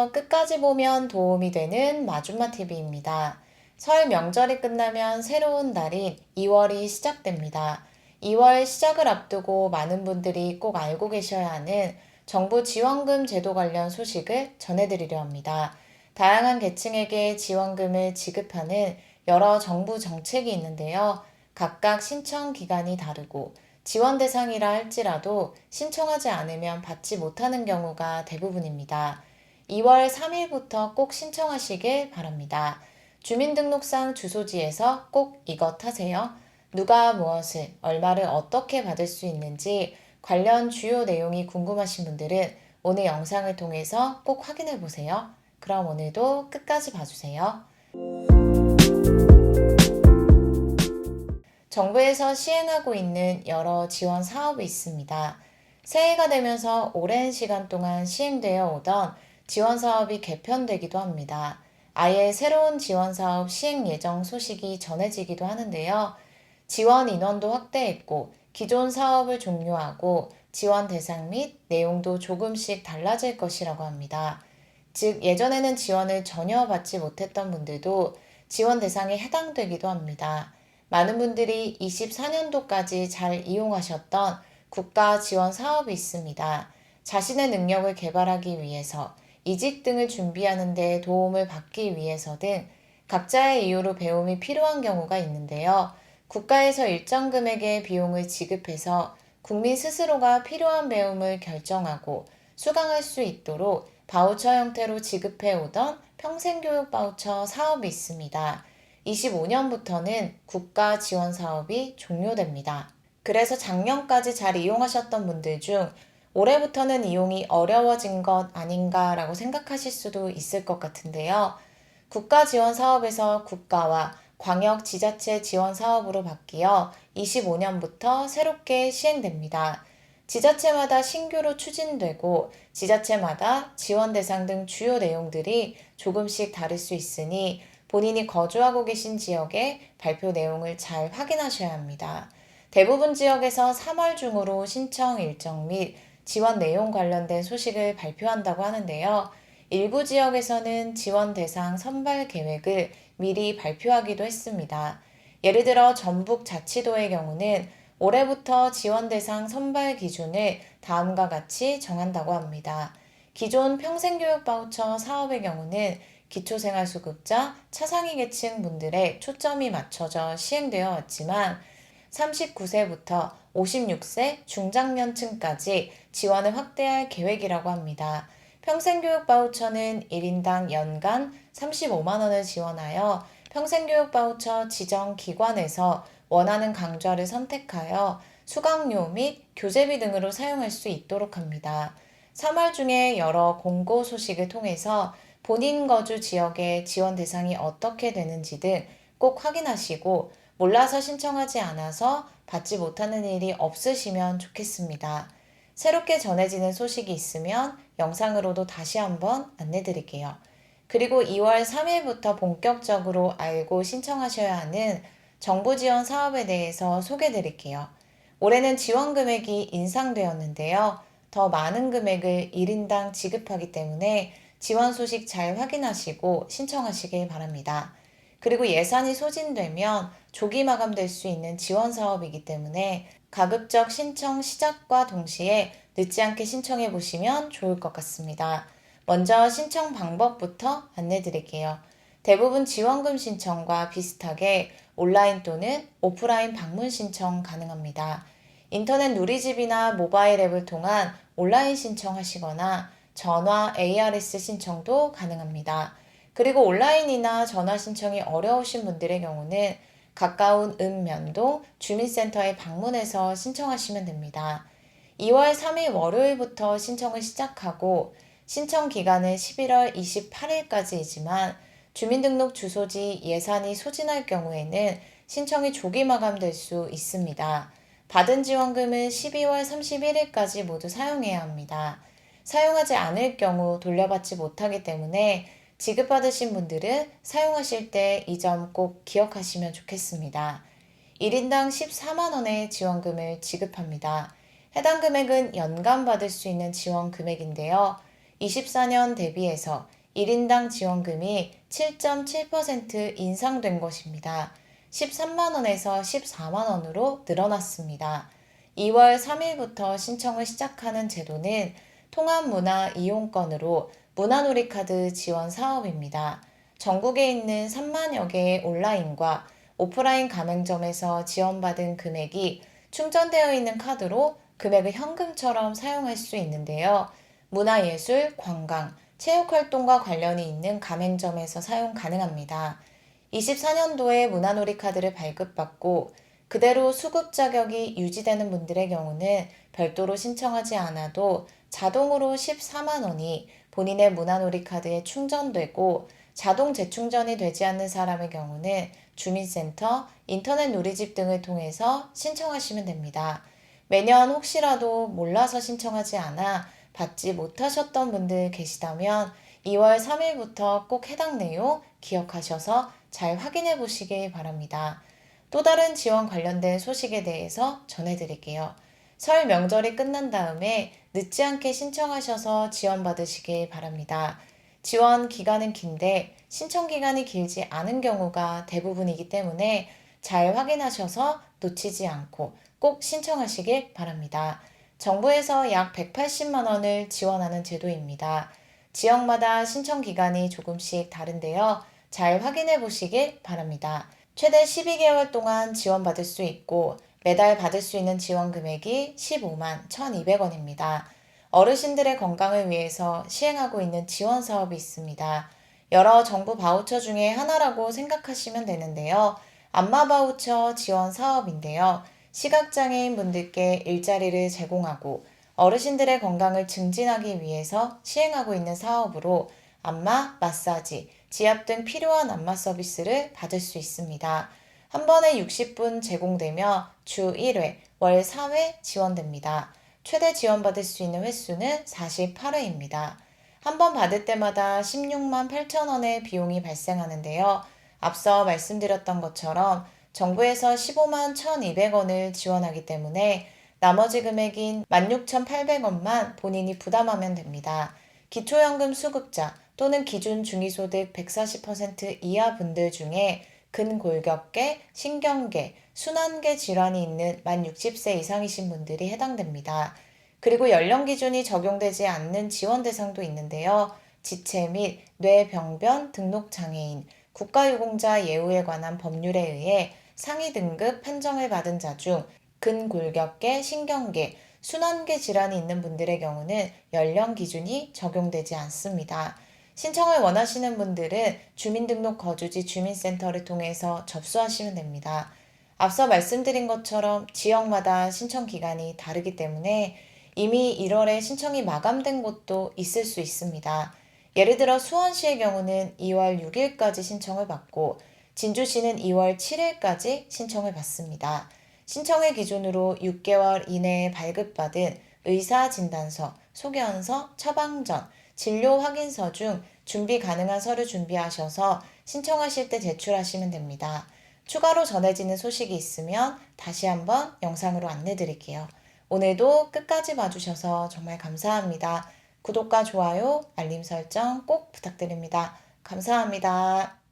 안녕하세요. 끝까지 보면 도움이 되는 마준마 TV입니다. 설 명절이 끝나면 새로운 달인 2월이 시작됩니다. 2월 시작을 앞두고 많은 분들이 꼭 알고 계셔야 하는 정부 지원금 제도 관련 소식을 전해드리려 합니다. 다양한 계층에게 지원금을 지급하는 여러 정부 정책이 있는데요. 각각 신청 기간이 다르고 지원 대상이라 할지라도 신청하지 않으면 받지 못하는 경우가 대부분입니다. 2월 3일부터 꼭 신청하시길 바랍니다. 주민등록상 주소지에서 꼭 이것 하세요. 누가 무엇을, 얼마를 어떻게 받을 수 있는지 관련 주요 내용이 궁금하신 분들은 오늘 영상을 통해서 꼭 확인해 보세요. 그럼 오늘도 끝까지 봐주세요. 정부에서 시행하고 있는 여러 지원 사업이 있습니다. 새해가 되면서 오랜 시간 동안 시행되어 오던 지원 사업이 개편되기도 합니다. 아예 새로운 지원 사업 시행 예정 소식이 전해지기도 하는데요. 지원 인원도 확대했고 기존 사업을 종료하고 지원 대상 및 내용도 조금씩 달라질 것이라고 합니다. 즉 예전에는 지원을 전혀 받지 못했던 분들도 지원 대상에 해당되기도 합니다. 많은 분들이 24년도까지 잘 이용하셨던 국가 지원 사업이 있습니다. 자신의 능력을 개발하기 위해서 이직 등을 준비하는 데 도움을 받기 위해서 등 각자의 이유로 배움이 필요한 경우가 있는데요. 국가에서 일정 금액의 비용을 지급해서 국민 스스로가 필요한 배움을 결정하고 수강할 수 있도록 바우처 형태로 지급해 오던 평생교육 바우처 사업이 있습니다. 25년부터는 국가 지원 사업이 종료됩니다. 그래서 작년까지 잘 이용하셨던 분들 중 올해부터는 이용이 어려워진 것 아닌가라고 생각하실 수도 있을 것 같은데요. 국가 지원 사업에서 국가와 광역 지자체 지원 사업으로 바뀌어 25년부터 새롭게 시행됩니다. 지자체마다 신규로 추진되고 지자체마다 지원 대상 등 주요 내용들이 조금씩 다를 수 있으니 본인이 거주하고 계신 지역의 발표 내용을 잘 확인하셔야 합니다. 대부분 지역에서 3월 중으로 신청 일정 및 지원 내용 관련된 소식을 발표한다고 하는데요. 일부 지역에서는 지원 대상 선발 계획을 미리 발표하기도 했습니다. 예를 들어 전북자치도의 경우는 올해부터 지원 대상 선발 기준을 다음과 같이 정한다고 합니다. 기존 평생교육 바우처 사업의 경우는 기초생활수급자, 차상위 계층 분들의 초점이 맞춰져 시행되어 왔지만 39세부터 56세 중장년층까지 지원을 확대할 계획이라고 합니다. 평생교육 바우처는 1인당 연간 35만 원을 지원하여 평생교육 바우처 지정 기관에서 원하는 강좌를 선택하여 수강료 및 교재비 등으로 사용할 수 있도록 합니다. 3월 중에 여러 공고 소식을 통해서 본인 거주 지역의 지원 대상이 어떻게 되는지 등 꼭 확인하시고 몰라서 신청하지 않아서 받지 못하는 일이 없으시면 좋겠습니다. 새롭게 전해지는 소식이 있으면 영상으로도 다시 한번 안내 드릴게요. 그리고 2월 3일부터 본격적으로 알고 신청하셔야 하는 정부 지원 사업에 대해서 소개해 드릴게요. 올해는 지원 금액이 인상되었는데요. 더 많은 금액을 1인당 지급하기 때문에 지원 소식 잘 확인하시고 신청하시길 바랍니다. 그리고 예산이 소진되면 조기 마감될 수 있는 지원 사업이기 때문에 가급적 신청 시작과 동시에 늦지 않게 신청해 보시면 좋을 것 같습니다. 먼저 신청 방법부터 안내 드릴게요. 대부분 지원금 신청과 비슷하게 온라인 또는 오프라인 방문 신청 가능합니다. 인터넷 누리집이나 모바일 앱을 통한 온라인 신청하시거나 전화 ARS 신청도 가능합니다. 그리고 온라인이나 전화 신청이 어려우신 분들의 경우는 가까운 읍면동 주민센터에 방문해서 신청하시면 됩니다. 2월 3일 월요일부터 신청을 시작하고 신청 기간은 11월 28일까지이지만 주민등록 주소지 예산이 소진할 경우에는 신청이 조기 마감될 수 있습니다. 받은 지원금은 12월 31일까지 모두 사용해야 합니다. 사용하지 않을 경우 돌려받지 못하기 때문에 지급받으신 분들은 사용하실 때 이 점 꼭 기억하시면 좋겠습니다. 1인당 14만 원의 지원금을 지급합니다. 해당 금액은 연간 받을 수 있는 지원 금액인데요. 24년 대비해서 1인당 지원금이 7.7% 인상된 것입니다. 13만 원에서 14만 원으로 늘어났습니다. 2월 3일부터 신청을 시작하는 제도는 통합문화 이용권으로 문화놀이카드 지원 사업입니다. 전국에 있는 3만여 개의 온라인과 오프라인 가맹점에서 지원받은 금액이 충전되어 있는 카드로 금액을 현금처럼 사용할 수 있는데요. 문화예술, 관광, 체육활동과 관련이 있는 가맹점에서 사용 가능합니다. 24년도에 문화놀이 카드를 발급받고 그대로 수급 자격이 유지되는 분들의 경우는 별도로 신청하지 않아도 자동으로 14만 원이 본인의 문화놀이 카드에 충전되고 자동 재충전이 되지 않는 사람의 경우는 주민센터, 인터넷 누리집 등을 통해서 신청하시면 됩니다. 매년 혹시라도 몰라서 신청하지 않아 받지 못하셨던 분들 계시다면 2월 3일부터 꼭 해당 내용 기억하셔서 잘 확인해 보시길 바랍니다. 또 다른 지원 관련된 소식에 대해서 전해드릴게요. 설 명절이 끝난 다음에 늦지 않게 신청하셔서 지원받으시길 바랍니다. 지원 기간은 긴데 신청 기간이 길지 않은 경우가 대부분이기 때문에 잘 확인하셔서 놓치지 않고 꼭 신청하시길 바랍니다. 정부에서 약 180만 원을 지원하는 제도입니다. 지역마다 신청 기간이 조금씩 다른데요. 잘 확인해 보시길 바랍니다. 최대 12개월 동안 지원받을 수 있고 매달 받을 수 있는 지원 금액이 15만 1,200원입니다. 어르신들의 건강을 위해서 시행하고 있는 지원 사업이 있습니다. 여러 정부 바우처 중에 하나라고 생각하시면 되는데요. 안마 바우처 지원 사업인데요. 시각장애인 분들께 일자리를 제공하고 어르신들의 건강을 증진하기 위해서 시행하고 있는 사업으로 안마, 마사지, 지압 등 필요한 안마 서비스를 받을 수 있습니다. 한 번에 60분 제공되며 주 1회, 월 4회 지원됩니다. 최대 지원받을 수 있는 횟수는 48회입니다. 한 번 받을 때마다 16만 8천 원의 비용이 발생하는데요. 앞서 말씀드렸던 것처럼 정부에서 15만 1,200원을 지원하기 때문에 나머지 금액인 16,800원만 본인이 부담하면 됩니다. 기초연금 수급자 또는 기준 중위소득 140% 이하 분들 중에 근골격계, 신경계, 순환계 질환이 있는 만 60세 이상이신 분들이 해당됩니다. 그리고 연령 기준이 적용되지 않는 지원 대상도 있는데요. 지체 및 뇌병변 등록 장애인, 국가유공자 예우에 관한 법률에 의해 상위 등급 판정을 받은 자 중 근골격계, 신경계, 순환계 질환이 있는 분들의 경우는 연령 기준이 적용되지 않습니다. 신청을 원하시는 분들은 주민등록 거주지 주민센터를 통해서 접수하시면 됩니다. 앞서 말씀드린 것처럼 지역마다 신청 기간이 다르기 때문에 이미 1월에 신청이 마감된 곳도 있을 수 있습니다. 예를 들어 수원시의 경우는 2월 6일까지 신청을 받고 진주시는 2월 7일까지 신청을 받습니다. 신청을 기준으로 6개월 이내에 발급받은 의사진단서, 소견서, 처방전, 진료 확인서 중 준비 가능한 서류 준비하셔서 신청하실 때 제출하시면 됩니다. 추가로 전해지는 소식이 있으면 다시 한번 영상으로 안내 드릴게요. 오늘도 끝까지 봐주셔서 정말 감사합니다. 구독과 좋아요, 알림 설정 꼭 부탁드립니다. 감사합니다.